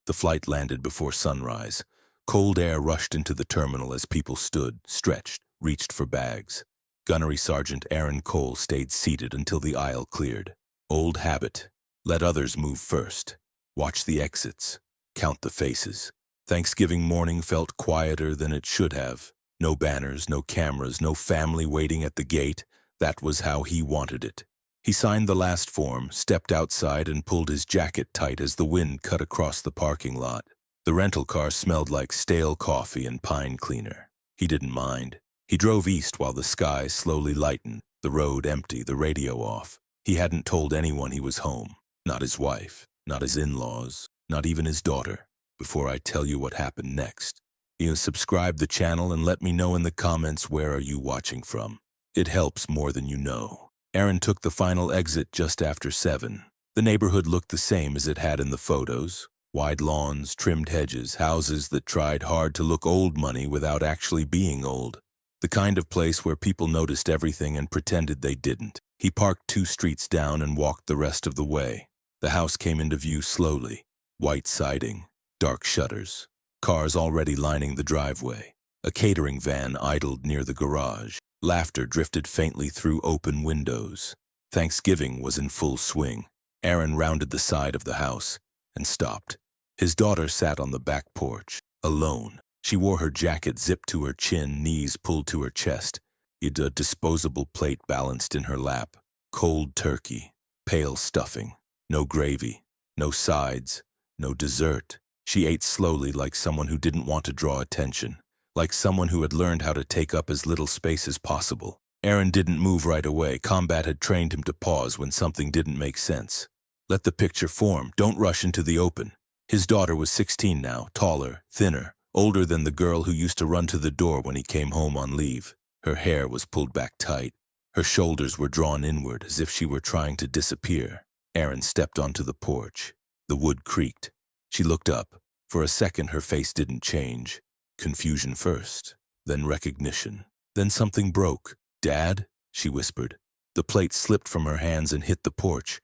The flight landed before sunrise. Cold air rushed into the terminal as people stood, stretched, reached for bags. Gunnery Sergeant Aaron Cole stayed seated until the aisle cleared. Old habit. Let others move first. Watch the exits. Count the faces. Thanksgiving morning felt quieter than it should have. No banners, no cameras, no family waiting at the gate. That was how he wanted it. He signed the last form, stepped outside, and pulled his jacket tight as the wind cut across the parking lot. The rental car smelled like stale coffee and pine cleaner. He didn't mind. He drove east while the sky slowly lightened, the road empty, the radio off. He hadn't told anyone he was home. Not his wife, not his in-laws, not even his daughter. Before I tell you what happened next, you subscribe the channel and let me know in the comments where are you watching from. It helps more than you know. Aaron took the final exit just after 7. The neighborhood looked the same as it had in the photos. Wide lawns, trimmed hedges, houses that tried hard to look old money without actually being old. The kind of place where people noticed everything and pretended they didn't. He parked 2 streets down and walked the rest of the way. The house came into view slowly. White siding, dark shutters, cars already lining the driveway. A catering van idled near the garage. Laughter drifted faintly through open windows. Thanksgiving was in full swing. Aaron rounded the side of the house and stopped. His daughter sat on the back porch, alone. She wore her jacket zipped to her chin, knees pulled to her chest. A disposable plate balanced in her lap. Cold turkey, pale stuffing, no gravy, no sides, no dessert. She ate slowly like someone who didn't want to draw attention. Like someone who had learned how to take up as little space as possible. Aaron didn't move right away. Combat had trained him to pause when something didn't make sense. Let the picture form. Don't rush into the open. His daughter was 16 now, taller, thinner, older than the girl who used to run to the door when he came home on leave. Her hair was pulled back tight. Her shoulders were drawn inward as if she were trying to disappear. Aaron stepped onto the porch. The wood creaked. She looked up. For a second, her face didn't change. Confusion first, then recognition. Then something broke. "Dad?" she whispered. The plate slipped from her hands and hit the porch.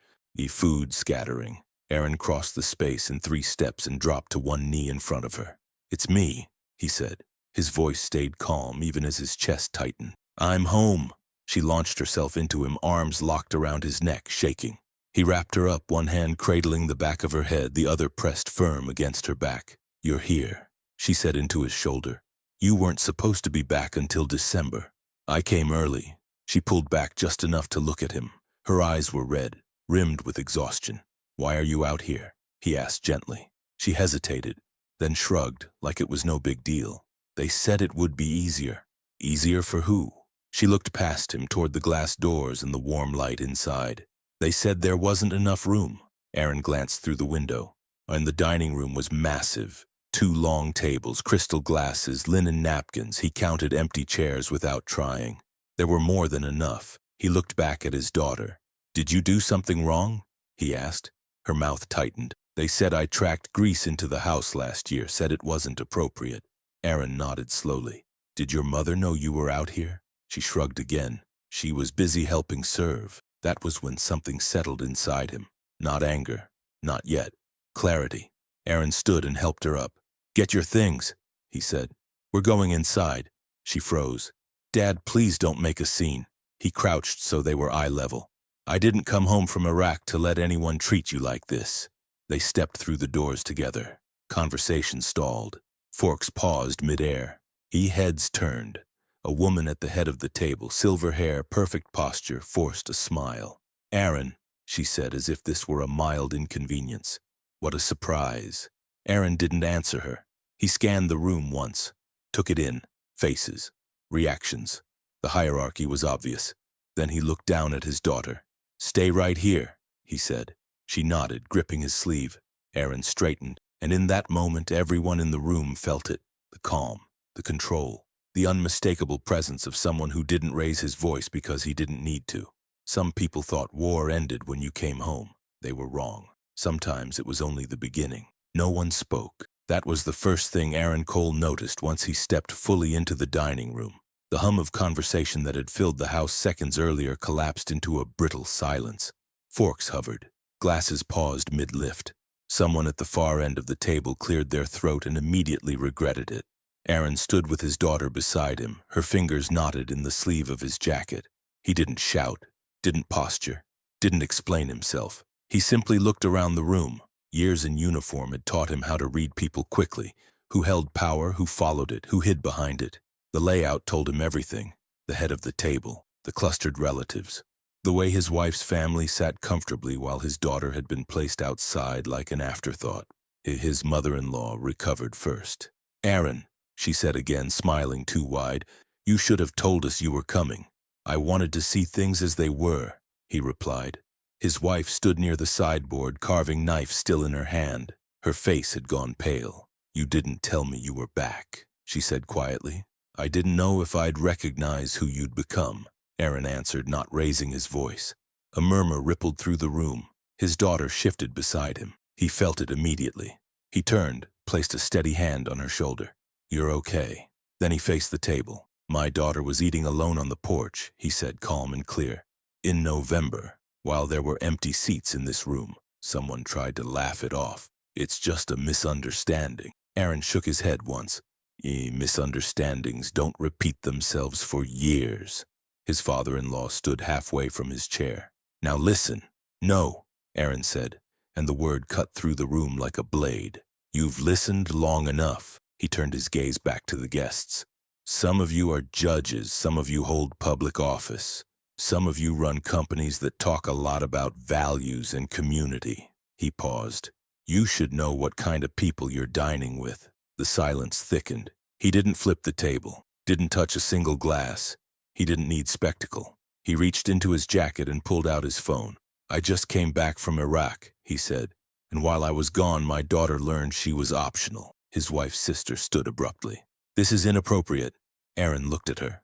Food scattering. Aaron crossed the space in 3 steps and dropped to one knee in front of her. "It's me," he said. His voice stayed calm even as his chest tightened. "I'm home." She launched herself into him, arms locked around his neck, shaking. He wrapped her up, one hand cradling the back of her head, the other pressed firm against her back. "You're here," she said into his shoulder. "You weren't supposed to be back until December. I came early." She pulled back just enough to look at him. Her eyes were red, rimmed with exhaustion. "Why are you out here?" he asked gently. She hesitated, then shrugged like it was no big deal. "They said it would be easier." "Easier for who?" She looked past him toward the glass doors and the warm light inside. "They said there wasn't enough room." Aaron glanced through the window. And the dining room was massive. 2 long tables, crystal glasses, linen napkins. He counted empty chairs without trying. There were more than enough. He looked back at his daughter. "Did you do something wrong?" he asked. Her mouth tightened. "They said I tracked grease into the house last year, said it wasn't appropriate." Aaron nodded slowly. "Did your mother know you were out here?" She shrugged again. "She was busy helping serve." That was when something settled inside him. Not anger. Not yet. Clarity. Aaron stood and helped her up. "Get your things," he said. "We're going inside." She froze. "Dad, please don't make a scene." He crouched so they were eye level. "I didn't come home from Iraq to let anyone treat you like this." They stepped through the doors together. Conversation stalled. Forks paused midair. Heads turned. A woman at the head of the table, silver hair, perfect posture, forced a smile. "Aaron," she said as if this were a mild inconvenience. What a surprise. Aaron didn't answer her. He scanned the room once, took it in. Faces. Reactions. The hierarchy was obvious. Then he looked down at his daughter. "Stay right here," he said. She nodded, gripping his sleeve. Aaron straightened, and in that moment everyone in the room felt it. The calm, the control, the unmistakable presence of someone who didn't raise his voice because he didn't need to. Some people thought war ended when you came home. They were wrong. Sometimes it was only the beginning. No one spoke. That was the first thing Aaron Cole noticed once he stepped fully into the dining room. The hum of conversation that had filled the house seconds earlier collapsed into a brittle silence. Forks hovered. Glasses paused mid-lift. Someone at the far end of the table cleared their throat and immediately regretted it. Aaron stood with his daughter beside him, her fingers knotted in the sleeve of his jacket. He didn't shout, didn't posture, didn't explain himself. He simply looked around the room. Years in uniform had taught him how to read people quickly, who held power, who followed it, who hid behind it. The layout told him everything: the head of the table, the clustered relatives, the way his wife's family sat comfortably while his daughter had been placed outside like an afterthought. His mother-in-law recovered first. "Aaron," she said again, smiling too wide, "you should have told us you were coming." "I wanted to see things as they were," he replied. His wife stood near the sideboard, carving knife still in her hand. Her face had gone pale. "You didn't tell me you were back," she said quietly. "I didn't know if I'd recognize who you'd become," Aaron answered, not raising his voice. A murmur rippled through the room. His daughter shifted beside him. He felt it immediately. He turned, placed a steady hand on her shoulder. "You're okay." Then he faced the table. "My daughter was eating alone on the porch," he said, calm and clear. "In November, while there were empty seats in this room, someone tried to laugh it off. It's just a misunderstanding." Aaron shook his head once. Misunderstandings don't repeat themselves for years." His father-in-law stood halfway from his chair. "Now listen." "No," Aaron said, and the word cut through the room like a blade. "You've listened long enough." He turned his gaze back to the guests. "Some of you are judges, some of you hold public office. Some of you run companies that talk a lot about values and community." He paused. "You should know what kind of people you're dining with." The silence thickened. He didn't flip the table, didn't touch a single glass. He didn't need spectacle. He reached into his jacket and pulled out his phone. "I just came back from Iraq," he said, "and while I was gone, my daughter learned she was optional." His wife's sister stood abruptly. "This is inappropriate." Aaron looked at her.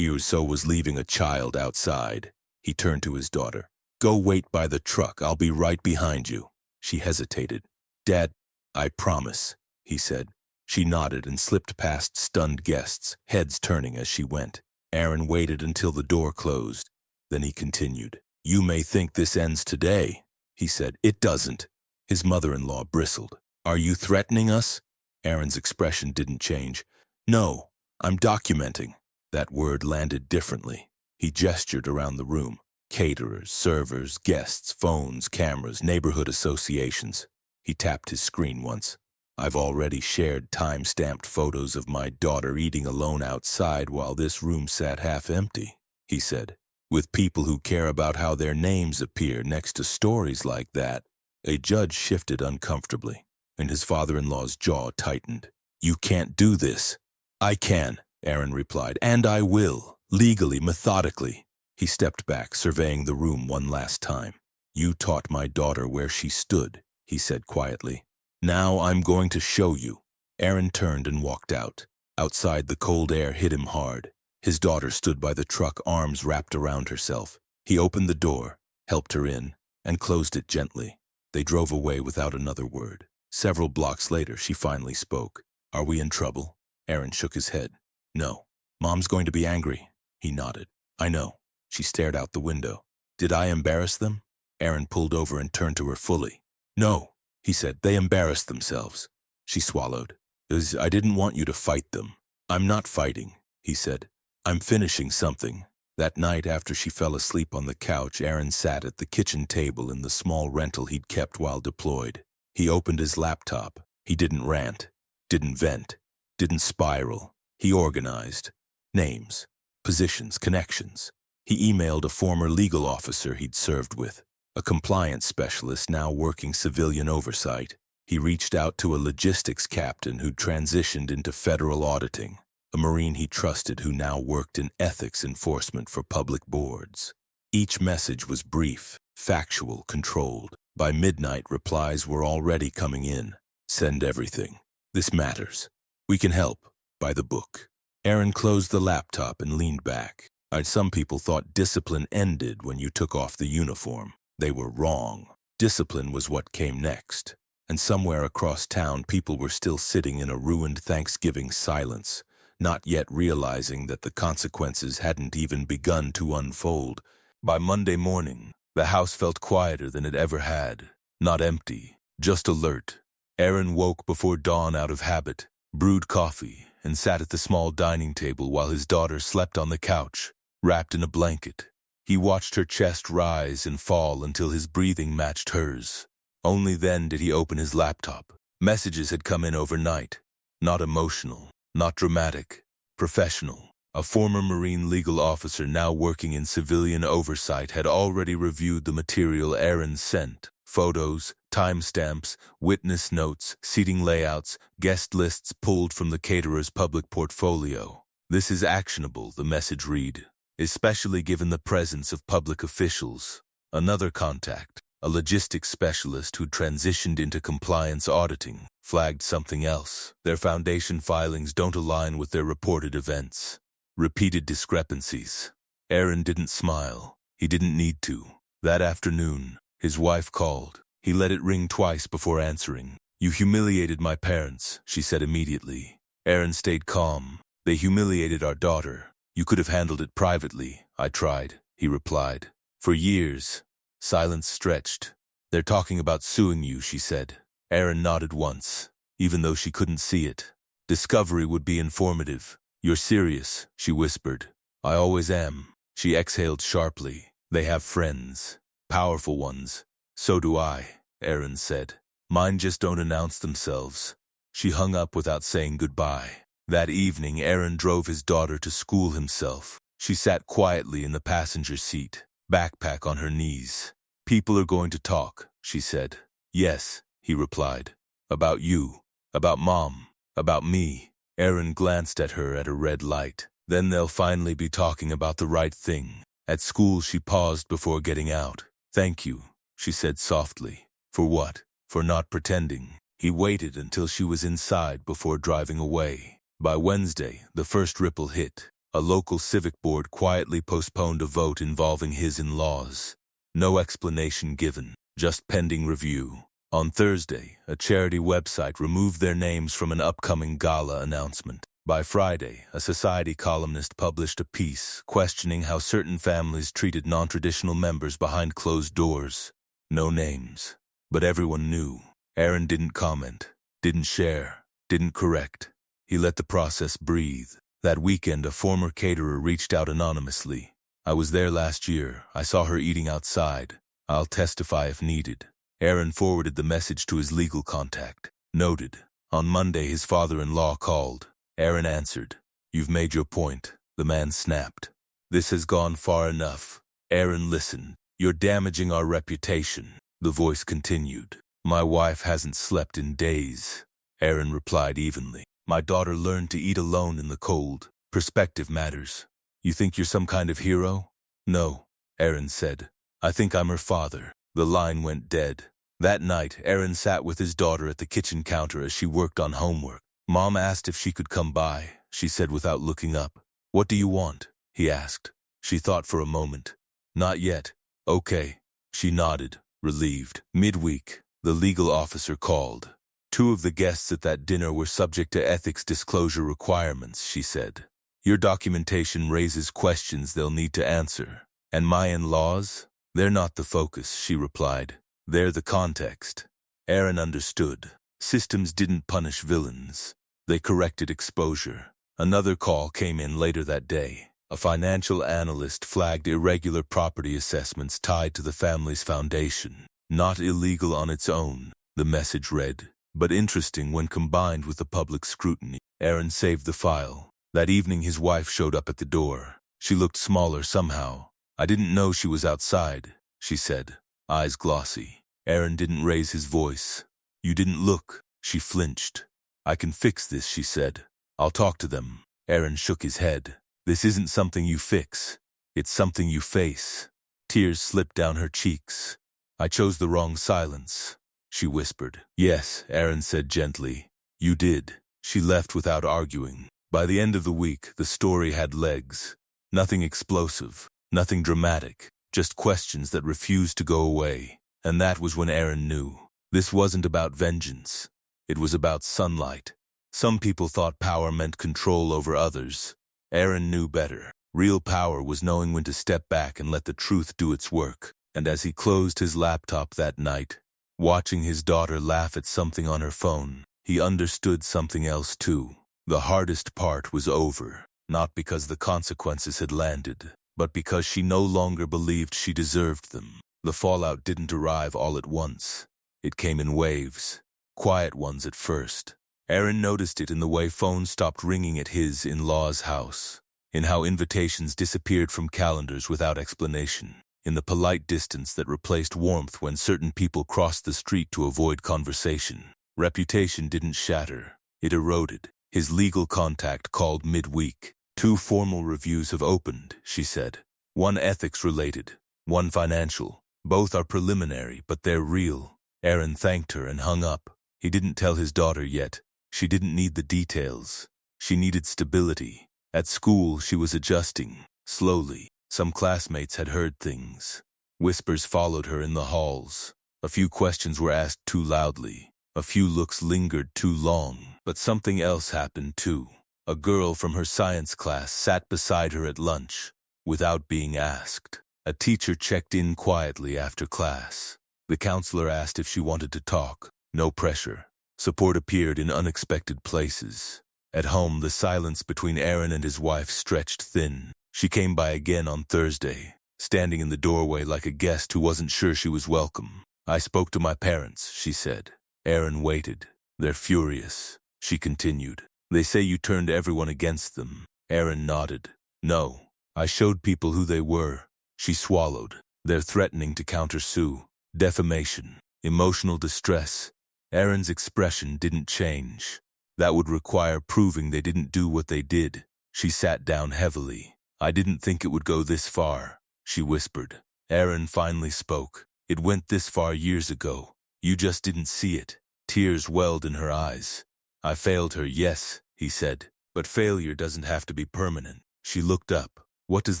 So was leaving a child outside. He turned to his daughter. "Go wait by the truck. I'll be right behind you." She hesitated. "Dad, I promise," he said. She nodded and slipped past stunned guests, heads turning as she went. Aaron waited until the door closed. Then he continued. "You may think this ends today," he said. "It doesn't." His mother-in-law bristled. "Are you threatening us?" Aaron's expression didn't change. "No, I'm documenting." That word landed differently. He gestured around the room. Caterers, servers, guests, phones, cameras, neighborhood associations. He tapped his screen once. "I've already shared time-stamped photos of my daughter eating alone outside while this room sat half empty," he said, "with people who care about how their names appear next to stories like that." A judge shifted uncomfortably, and his father-in-law's jaw tightened. "You can't do this." "I can," Aaron replied, "and I will, legally, methodically." He stepped back, surveying the room one last time. "You taught my daughter where she stood," he said quietly. "Now I'm going to show you." Aaron turned and walked out. Outside, the cold air hit him hard. His daughter stood by the truck, arms wrapped around herself. He opened the door, helped her in, and closed it gently. They drove away without another word. Several blocks later, she finally spoke. "Are we in trouble?" Aaron shook his head. "No." "Mom's going to be angry." He nodded. "I know." She stared out the window. "Did I embarrass them?" Aaron pulled over and turned to her fully. "No," he said. "They embarrassed themselves." She swallowed. "I didn't want you to fight them." "I'm not fighting," he said. "I'm finishing something." That night, after she fell asleep on the couch, Aaron sat at the kitchen table in the small rental he'd kept while deployed. He opened his laptop. He didn't rant, didn't vent, didn't spiral. He organized. Names, positions, connections. He emailed a former legal officer he'd served with, a compliance specialist now working civilian oversight. He reached out to a logistics captain who'd transitioned into federal auditing, a Marine he trusted who now worked in ethics enforcement for public boards. Each message was brief, factual, controlled. By midnight, replies were already coming in. "Send everything. This matters. We can help. By the book." Aaron closed the laptop and leaned back. Some people thought discipline ended when you took off the uniform. They were wrong. Discipline was what came next. And somewhere across town, people were still sitting in a ruined Thanksgiving silence, not yet realizing that the consequences hadn't even begun to unfold. By Monday morning, the house felt quieter than it ever had. Not empty, just alert. Aaron woke before dawn out of habit, brewed coffee, and sat at the small dining table while his daughter slept on the couch, wrapped in a blanket. He watched her chest rise and fall until his breathing matched hers. Only then did he open his laptop. Messages had come in overnight. Not emotional, not dramatic, professional. A former Marine legal officer now working in civilian oversight had already reviewed the material Aaron sent. Photos, timestamps, witness notes, seating layouts, guest lists pulled from the caterer's public portfolio. This is actionable, the message read, especially given the presence of public officials. Another contact, a logistics specialist who transitioned into compliance auditing, flagged something else. Their foundation filings don't align with their reported events. Repeated discrepancies. Aaron didn't smile. He didn't need to. That afternoon, his wife called. He let it ring twice before answering. "You humiliated my parents," she said immediately. Aaron stayed calm. "They humiliated our daughter. You could have handled it privately." "I tried," he replied. "For years." Silence stretched. "They're talking about suing you," she said. Aaron nodded once, even though she couldn't see it. "Discovery would be informative." "You're serious," she whispered. "I always am." She exhaled sharply. "They have friends. Powerful ones." "So do I," Aaron said. "Mine just don't announce themselves." She hung up without saying goodbye. That evening, Aaron drove his daughter to school himself. She sat quietly in the passenger seat, backpack on her knees. "People are going to talk," she said. "Yes," he replied. "About you. About Mom. About me." Aaron glanced at her at a red light. "Then they'll finally be talking about the right thing." At school, she paused before getting out. "Thank you," she said softly. "For what?" "For not pretending." He waited until she was inside before driving away. By Wednesday, the first ripple hit. A local civic board quietly postponed a vote involving his in-laws. No explanation given, just pending review. On Thursday, a charity website removed their names from an upcoming gala announcement. By Friday, a society columnist published a piece questioning how certain families treated non-traditional members behind closed doors. No names. But everyone knew. Aaron didn't comment, didn't share, didn't correct. He let the process breathe. That weekend, a former caterer reached out anonymously. "I was there last year. I saw her eating outside. I'll testify if needed." Aaron forwarded the message to his legal contact. Noted. On Monday, his father-in-law called. Aaron answered. "You've made your point," the man snapped. "This has gone far enough." Aaron listened. "You're damaging our reputation," the voice continued. "My wife hasn't slept in days." Aaron replied evenly. "My daughter learned to eat alone in the cold. Perspective matters." "You think you're some kind of hero?" "No," Aaron said. "I think I'm her father." The line went dead. That night, Aaron sat with his daughter at the kitchen counter as she worked on homework. Mom asked if she could come by, she said without looking up. "What do you want?" he asked. She thought for a moment. "Not yet." "Okay." She nodded, relieved. Midweek, the legal officer called. "Two of the guests at that dinner were subject to ethics disclosure requirements," she said. "Your documentation raises questions they'll need to answer." "And my in-laws? They're not the focus," she replied. "They're the context." Aaron understood. Systems didn't punish villains. They corrected exposure. Another call came in later that day. A financial analyst flagged irregular property assessments tied to the family's foundation. Not illegal on its own, the message read, but interesting when combined with the public scrutiny. Aaron saved the file. That evening his wife showed up at the door. She looked smaller somehow. "I didn't know she was outside," she said, eyes glossy. Aaron didn't raise his voice. "You didn't look." She flinched. "I can fix this," she said. "I'll talk to them." Aaron shook his head. "This isn't something you fix. It's something you face." Tears slipped down her cheeks. "I chose the wrong silence," she whispered. "Yes," Aaron said gently. "You did." She left without arguing. By the end of the week, the story had legs. Nothing explosive, nothing dramatic, just questions that refused to go away. And that was when Aaron knew. This wasn't about vengeance. It was about sunlight. Some people thought power meant control over others. Aaron knew better. Real power was knowing when to step back and let the truth do its work. And as he closed his laptop that night, Watching his daughter laugh at something on her phone, he understood something else too. The hardest part was over, not because the consequences had landed, but because she no longer believed she deserved them. The fallout didn't arrive all at once. It came in waves, quiet ones at first. Aaron noticed it in the way phones stopped ringing at his in-laws' house, in how invitations disappeared from calendars without explanation, in the polite distance that replaced warmth when certain people crossed the street to avoid conversation. Reputation didn't shatter, it eroded. His legal contact called midweek. 2 formal reviews have opened, she said. 1 ethics-related, 1 financial. Both are preliminary, but they're real. Aaron thanked her and hung up. He didn't tell his daughter yet. She didn't need the details. She needed stability. At school, she was adjusting, slowly. Some classmates had heard things. Whispers followed her in the halls. A few questions were asked too loudly. A few looks lingered too long. But something else happened too. A girl from her science class sat beside her at lunch, without being asked. A teacher checked in quietly after class. The counselor asked if she wanted to talk. No pressure. Support appeared in unexpected places. At home, the silence between Aaron and his wife stretched thin. She came by again on Thursday, standing in the doorway like a guest who wasn't sure she was welcome. "I spoke to my parents," she said. Aaron waited. "They're furious," she continued. "They say you turned everyone against them." Aaron nodded. "No, I showed people who they were." She swallowed. "They're threatening to countersue. Defamation. Emotional distress." Aaron's expression didn't change. "That would require proving they didn't do what they did." She sat down heavily. "I didn't think it would go this far," she whispered. Aaron finally spoke. "It went this far years ago. You just didn't see it." Tears welled in her eyes. "I failed her, yes," he said. "But failure doesn't have to be permanent." She looked up. "What does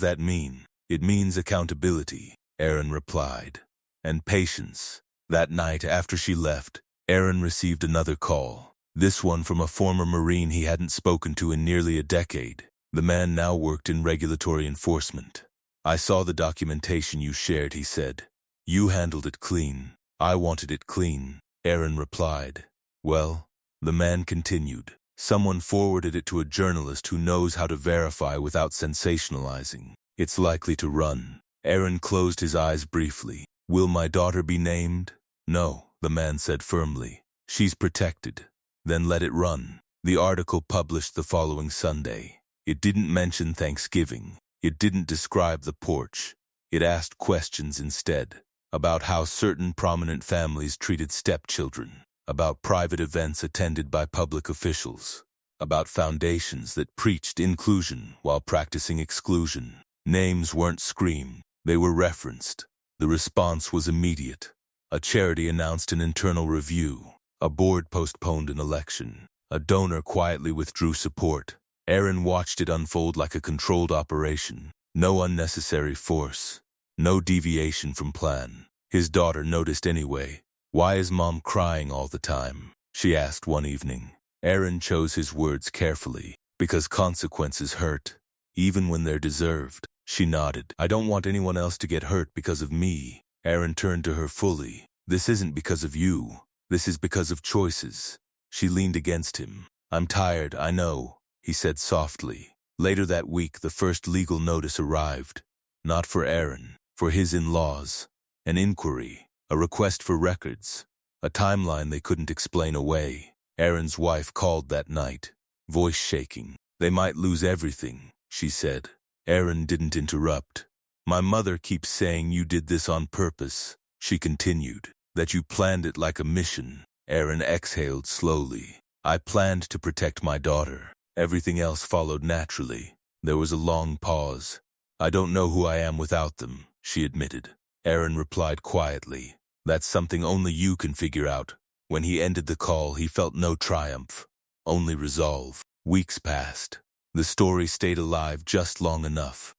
that mean?" "It means accountability," Aaron replied. "And patience." That night after she left, Aaron received another call. This one from a former Marine he hadn't spoken to in nearly a decade. The man now worked in regulatory enforcement. "I saw the documentation you shared," he said. "You handled it clean. I wanted it clean." Aaron replied. "Well," the man continued, "someone forwarded it to a journalist who knows how to verify without sensationalizing. It's likely to run." Aaron closed his eyes briefly. "Will my daughter be named?" "No," the man said firmly. "She's protected." "Then let it run." The article published the following Sunday. It didn't mention Thanksgiving. It didn't describe the porch. It asked questions instead. About how certain prominent families treated stepchildren. About private events attended by public officials. About foundations that preached inclusion while practicing exclusion. Names weren't screamed. They were referenced. The response was immediate. A charity announced an internal review. A board postponed an election. A donor quietly withdrew support. Aaron watched it unfold like a controlled operation. No unnecessary force. No deviation from plan. His daughter noticed anyway. "Why is Mom crying all the time?" she asked one evening. Aaron chose his words carefully. "Because consequences hurt, even when they're deserved." She nodded. "I don't want anyone else to get hurt because of me." Aaron turned to her fully. "This isn't because of you. This is because of choices." She leaned against him. "I'm tired, I know," he said softly. Later that week, the first legal notice arrived. Not for Aaron, for his in-laws. An inquiry, a request for records, a timeline they couldn't explain away. Aaron's wife called that night, voice shaking. "They might lose everything," she said. Aaron didn't interrupt. "My mother keeps saying you did this on purpose," she continued. "That you planned it like a mission." Aaron exhaled slowly. "I planned to protect my daughter. Everything else followed naturally." There was a long pause. "I don't know who I am without them," she admitted. Aaron replied quietly. "That's something only you can figure out." When he ended the call, he felt no triumph, only resolve. Weeks passed. The story stayed alive just long enough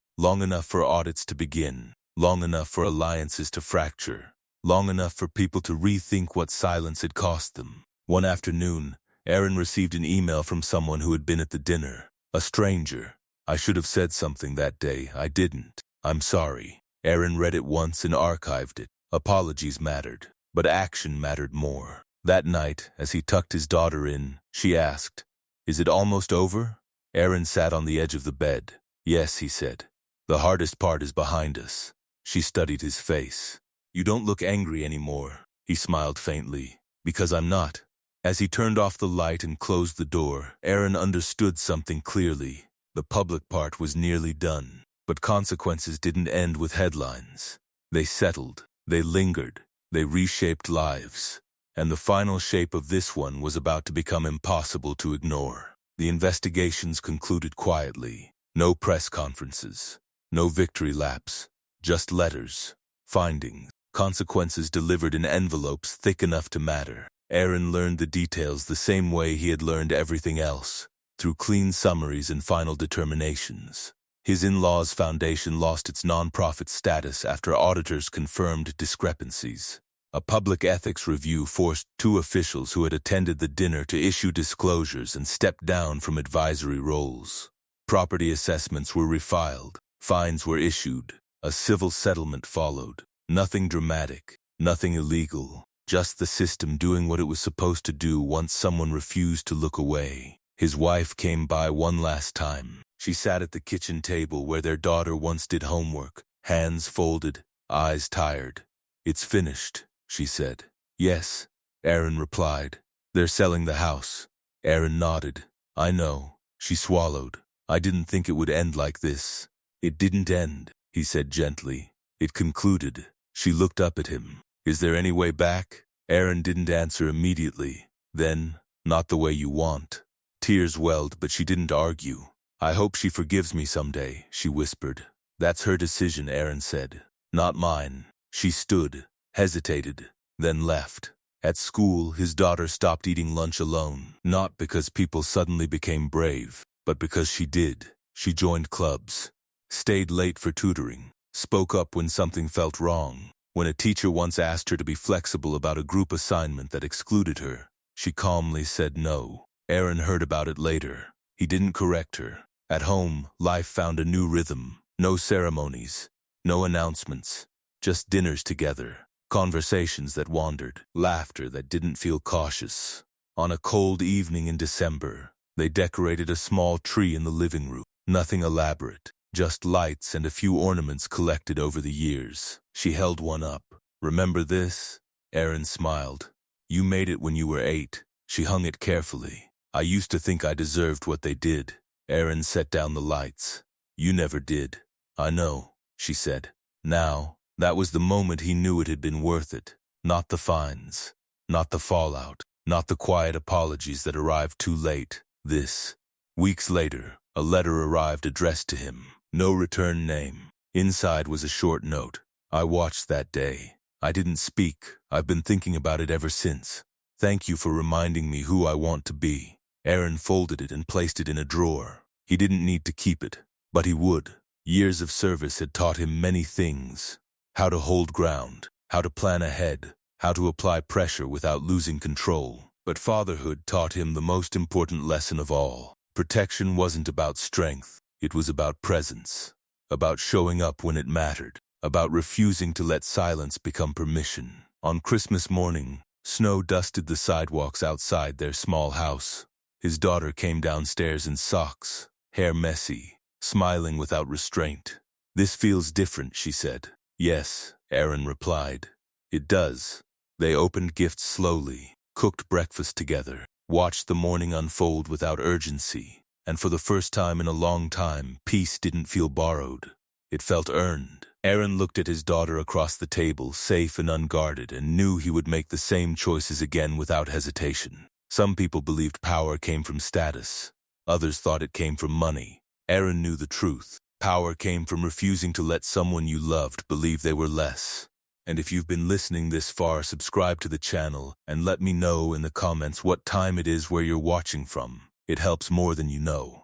for audits to begin, long enough for alliances to fracture, long enough for people to rethink what silence had cost them. One afternoon, Aaron received an email from someone who had been at the dinner. A stranger. "I should have said something that day. I didn't. I'm sorry." Aaron read it once and archived it. Apologies mattered. but action mattered more. That night, as he tucked his daughter in, she asked, "Is it almost over?" Aaron sat on the edge of the bed. "Yes," he said. "The hardest part is behind us." She studied his face. "You don't look angry anymore." He smiled faintly. "Because I'm not." As he turned off the light and closed the door, Aaron understood something clearly. The public part was nearly done. But consequences didn't end with headlines. They settled. They lingered. They reshaped lives. And the final shape of this one was about to become impossible to ignore. The investigations concluded quietly. No press conferences. No victory laps. Just letters. Findings. Consequences delivered in envelopes thick enough to matter. Aaron learned the details the same way he had learned everything else, through clean summaries and final determinations. His in-laws' foundation lost its non-profit status after auditors confirmed discrepancies. A public ethics review forced 2 officials who had attended the dinner to issue disclosures and step down from advisory roles. Property assessments were refiled. Fines were issued. A civil settlement followed. Nothing dramatic. Nothing illegal. Just the system doing what it was supposed to do once someone refused to look away. His wife came by one last time. She sat at the kitchen table where their daughter once did homework, hands folded, eyes tired. "It's finished," she said. "Yes," Aaron replied. "They're selling the house." Aaron nodded. "I know." She swallowed. "I didn't think it would end like this." "It didn't end," he said gently. "It concluded." She looked up at him. "Is there any way back?" Aaron didn't answer immediately. Then, "Not the way you want." Tears welled, but she didn't argue. "I hope she forgives me someday," she whispered. "That's her decision," Aaron said. "Not mine." She stood, hesitated, then left. At school, his daughter stopped eating lunch alone, not because people suddenly became brave, but because she did. She joined clubs, stayed late for tutoring, spoke up when something felt wrong. When a teacher once asked her to be flexible about a group assignment that excluded her, she calmly said no. Aaron heard about it later. He didn't correct her. At home, life found a new rhythm. No ceremonies, no announcements, just dinners together, conversations that wandered, laughter that didn't feel cautious. On a cold evening in December, they decorated a small tree in the living room. Nothing elaborate, just lights and a few ornaments collected over the years. She held one up. "Remember this?" Aaron smiled. "You made it when you were 8. She hung it carefully. "I used to think I deserved what they did." Aaron set down the lights. "You never did." "I know," she said. Now, that was the moment he knew it had been worth it. Not the fines. Not the fallout. Not the quiet apologies that arrived too late. This. Weeks later, a letter arrived addressed to him. No return name. Inside was a short note. "I watched that day. I didn't speak. I've been thinking about it ever since. Thank you for reminding me who I want to be." Aaron folded it and placed it in a drawer. He didn't need to keep it, but he would. Years of service had taught him many things. How to hold ground, how to plan ahead, how to apply pressure without losing control. But fatherhood taught him the most important lesson of all. Protection wasn't about strength. It was about presence. About showing up when it mattered. About refusing to let silence become permission. On Christmas morning, snow dusted the sidewalks outside their small house. His daughter came downstairs in socks, hair messy, smiling without restraint. "This feels different," she said. "Yes," Aaron replied. "It does." They opened gifts slowly, cooked breakfast together, watched the morning unfold without urgency. And for the first time in a long time, peace didn't feel borrowed. It felt earned. Aaron looked at his daughter across the table, safe and unguarded, and knew he would make the same choices again without hesitation. Some people believed power came from status. Others thought it came from money. Aaron knew the truth. Power came from refusing to let someone you loved believe they were less. And if you've been listening this far, subscribe to the channel and let me know in the comments what time it is where you're watching from. It helps more than you know.